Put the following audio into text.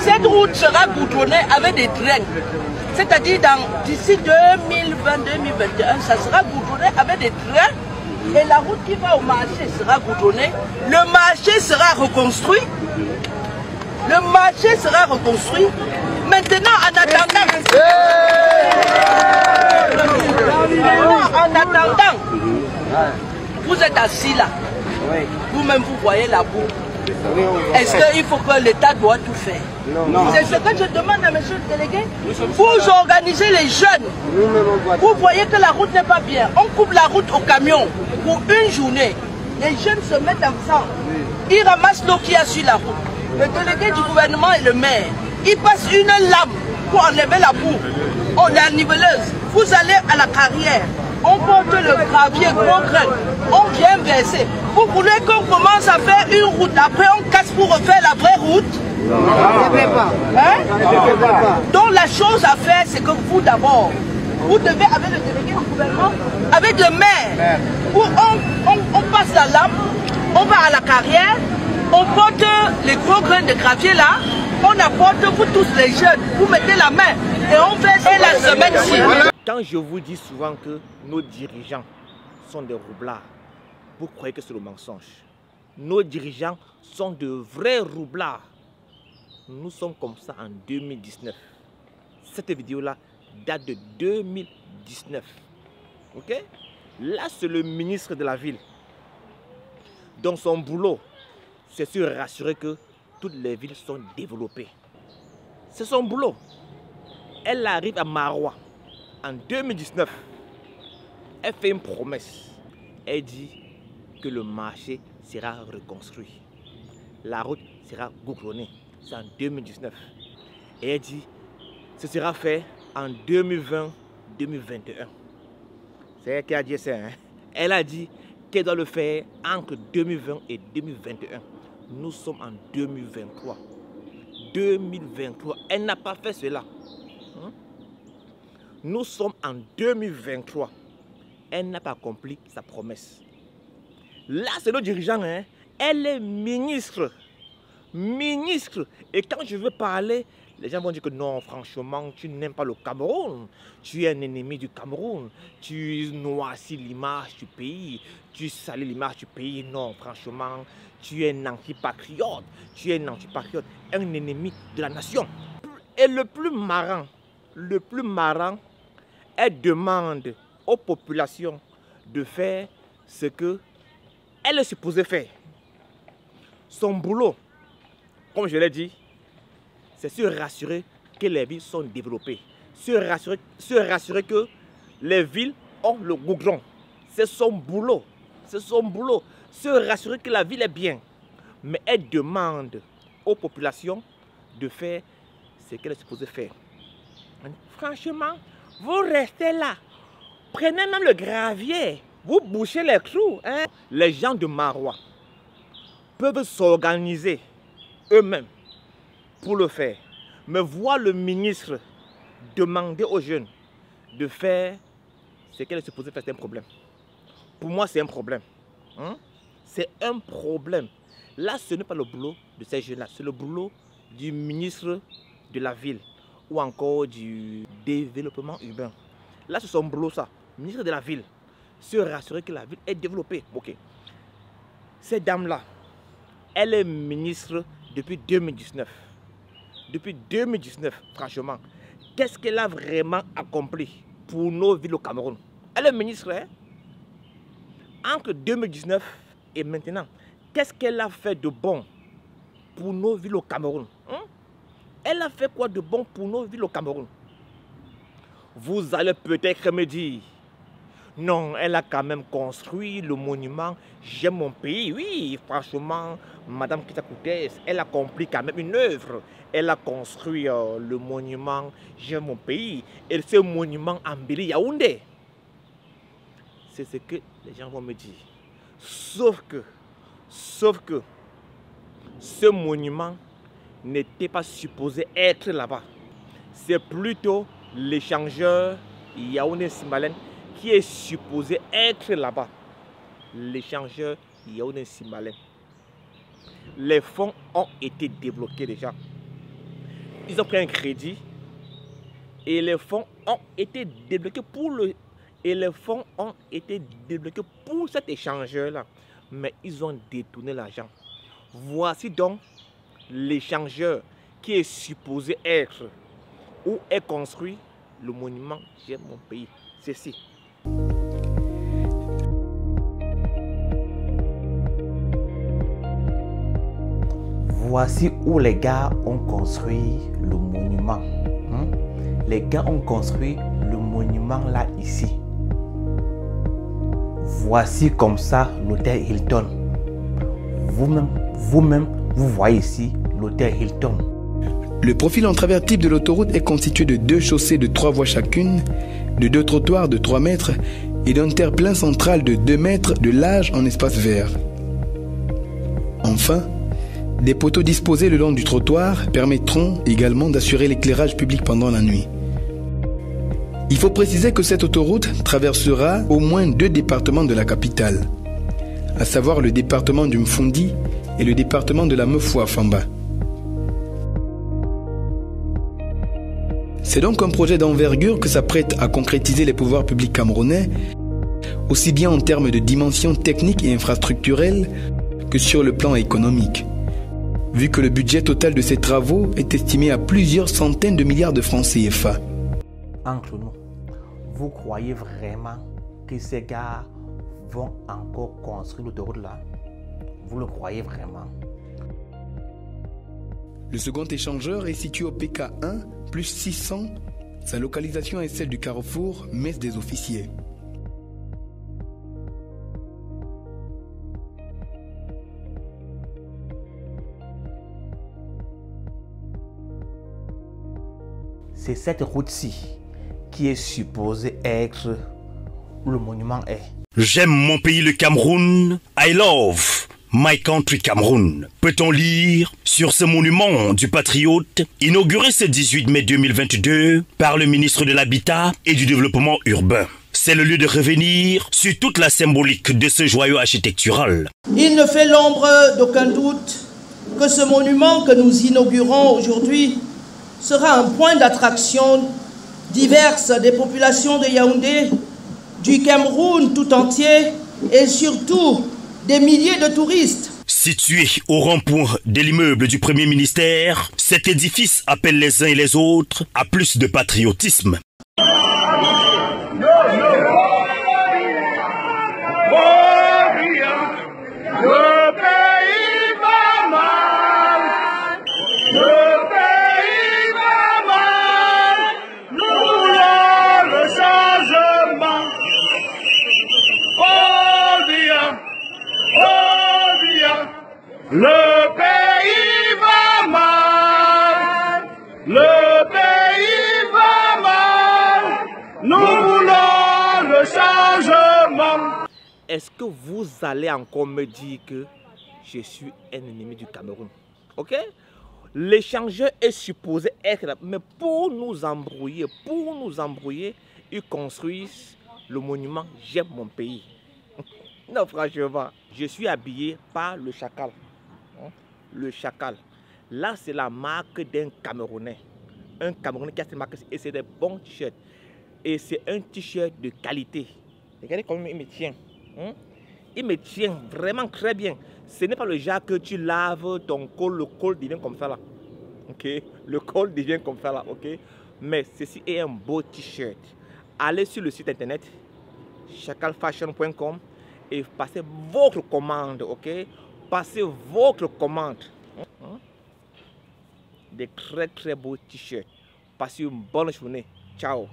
Cette route sera goudronnée avec des trains. C'est-à-dire d'ici 2020-2021, ça sera goudronné avec des trains. Et la route qui va au marché sera goudronnée. Le marché sera reconstruit. Le marché sera reconstruit. Maintenant, en attendant, vous êtes assis là. Vous-même, vous voyez la boue. Est-ce qu'il faut que l'État doit tout faire? C'est ce que je demande à monsieur le délégué. Vous organisez les jeunes. Vous voyez que la route n'est pas bien. On coupe la route au camion pour une journée. Les jeunes se mettent ensemble. Ils ramassent l'eau qu'il y a sur la route. Le délégué du gouvernement et le maire, ils passent une lame pour enlever la boue. On est la niveleuse. Vous allez à la carrière. On porte le gravier, gros grain. On vient verser. Vous voulez qu'on commence à faire une route, après on casse pour refaire la vraie route? Donc la chose à faire, c'est que vous d'abord, vous devez, avec le délégué du gouvernement, avec le maire, où on passe la lame, on va à la carrière, on porte les gros grains de gravier là, on apporte vous tous les jeunes, vous mettez la main et on verse la semaine-ci. Quand je vous dis souvent que nos dirigeants sont des roublards, vous croyez que c'est le mensonge. Nos dirigeants sont de vrais roublards. Nous sommes comme ça en 2019. Cette vidéo-là date de 2019. Ok? Là, c'est le ministre de la ville. Dans son boulot, c'est se rassurer que toutes les villes sont développées. C'est son boulot. Elle arrive à Maroua en 2019. Elle fait une promesse. Elle dit que le marché sera reconstruit. La route sera goudronnée. C'est en 2019. Et elle dit que ce sera fait en 2020-2021. C'est elle qui a dit ça. Hein? Elle a dit qu'elle doit le faire entre 2020 et 2021. Nous sommes en 2023. 2023. Elle n'a pas fait cela. Hein? Nous sommes en 2023. Elle n'a pas accompli sa promesse. Là, c'est notre dirigeant. Hein? Elle est ministre. Ministre. Et quand je veux parler, les gens vont dire que non, franchement, tu n'aimes pas le Cameroun. Tu es un ennemi du Cameroun. Tu noircis l'image du pays. Tu salis l'image du pays. Non, franchement, tu es un antipatriote. Tu es un antipatriote, un ennemi de la nation. Et le plus marrant, elle demande aux populations de faire ce qu'elle est supposée faire. Son boulot, comme je l'ai dit, c'est se rassurer que les villes sont développées. Se rassurer que les villes ont le goudron. C'est son boulot. C'est son boulot. Se rassurer que la ville est bien. Mais elle demande aux populations de faire ce qu'elle est supposée faire. Franchement, vous restez là. Prenez même le gravier. Vous bouchez les trous. Hein? Les gens de Maroua peuvent s'organiser eux-mêmes pour le faire. Mais voir le ministre demander aux jeunes de faire ce qu'elle est supposée faire, c'est un problème. Pour moi, c'est un problème. Hein? C'est un problème. Là, ce n'est pas le boulot de ces jeunes-là. C'est le boulot du ministre de la ville ou encore du développement urbain. Là, c'est son boulot, ça. Ministre de la ville. Se rassurer que la ville est développée. Ok. Cette dame-là, elle est ministre depuis 2019. Depuis 2019, franchement, qu'est-ce qu'elle a vraiment accompli pour nos villes au Cameroun? Elle est ministre, hein? Entre 2019 et maintenant, qu'est-ce qu'elle a fait de bon pour nos villes au Cameroun? Hein? Elle a fait quoi de bon pour nos villes au Cameroun? Vous allez peut-être me dire, non, elle a quand même construit le monument J'aime mon pays. Oui, franchement, Madame Kita Koutès, elle a accompli quand même une œuvre. Elle a construit le monument J'aime mon pays. Et ce monument embellit Yaoundé. C'est ce que les gens vont me dire. Sauf que ce monument n'était pas supposé être là-bas. C'est plutôt l'échangeur Yaoundé-Simbalen qui est supposé être là-bas. L'échangeur Yaoundé-Simbalen. Les fonds ont été débloqués déjà. ils ont pris un crédit et les fonds ont été débloqués pour cet échangeur-là. Mais ils ont détourné l'argent. Voici donc l'échangeur qui est supposé être où est construit le monument J'aime mon pays. C'est ici. Voici où les gars ont construit le monument. Les gars ont construit le monument là, ici. Voici comme ça l'hôtel Hilton. Vous-même, vous voyez ici l'hôtel Hilton. Le profil en travers type de l'autoroute est constitué de 2 chaussées de 3 voies chacune, de 2 trottoirs de 3 mètres et d'un terre-plein central de 2 mètres de large en espace vert. Enfin, des poteaux disposés le long du trottoir permettront également d'assurer l'éclairage public pendant la nuit. Il faut préciser que cette autoroute traversera au moins 2 départements de la capitale, à savoir le département du Mfundi et le département de la Mefoua-Famba. C'est donc un projet d'envergure que s'apprêtent à concrétiser les pouvoirs publics camerounais, aussi bien en termes de dimensions techniques et infrastructurelles que sur le plan économique, vu que le budget total de ces travaux est estimé à plusieurs centaines de milliards de francs CFA. Entre nous, vous croyez vraiment que ces gars vont encore construire l'autoroute là? Vous le croyez vraiment? Le second échangeur est situé au PK1 plus 600. Sa localisation est celle du carrefour Messe des Officiers. C'est cette route-ci qui est supposée être où le monument est. J'aime mon pays le Cameroun. I love my country Cameroun. Peut-on lire sur ce monument du patriote, inauguré ce 18 mai 2022 par le ministre de l'Habitat et du Développement urbain. C'est le lieu de revenir sur toute la symbolique de ce joyau architectural. Il ne fait l'ombre d'aucun doute que ce monument que nous inaugurons aujourd'hui sera un point d'attraction diverse des populations de Yaoundé, du Cameroun tout entier et surtout des milliers de touristes. Situé au rond-point de l'immeuble du Premier ministère, cet édifice appelle les uns et les autres à plus de patriotisme. Le pays va mal, le pays va mal, nous voulons le changement. Est-ce que vous allez encore me dire que je suis un ennemi du Cameroun? Ok? L'échangeur est supposé être là, mais pour nous embrouiller, ils construisent le monument J'aime mon pays. Non, franchement, je suis habillé par le chacal. Le chacal. Là, c'est la marque d'un Camerounais. Un Camerounais qui a cette marque et c'est des bons t-shirts. Et c'est un t-shirt de qualité. Regardez comment il me tient. Il me tient vraiment très bien. Ce n'est pas le genre que tu laves ton col, le col devient comme ça là. Ok? Le col devient comme ça là. Ok? Mais ceci est un beau t-shirt. Allez sur le site internet chacalfashion.com et passez votre commande, ok? Passez votre commande. Des très très beaux t-shirts. Passez une bonne journée. Ciao.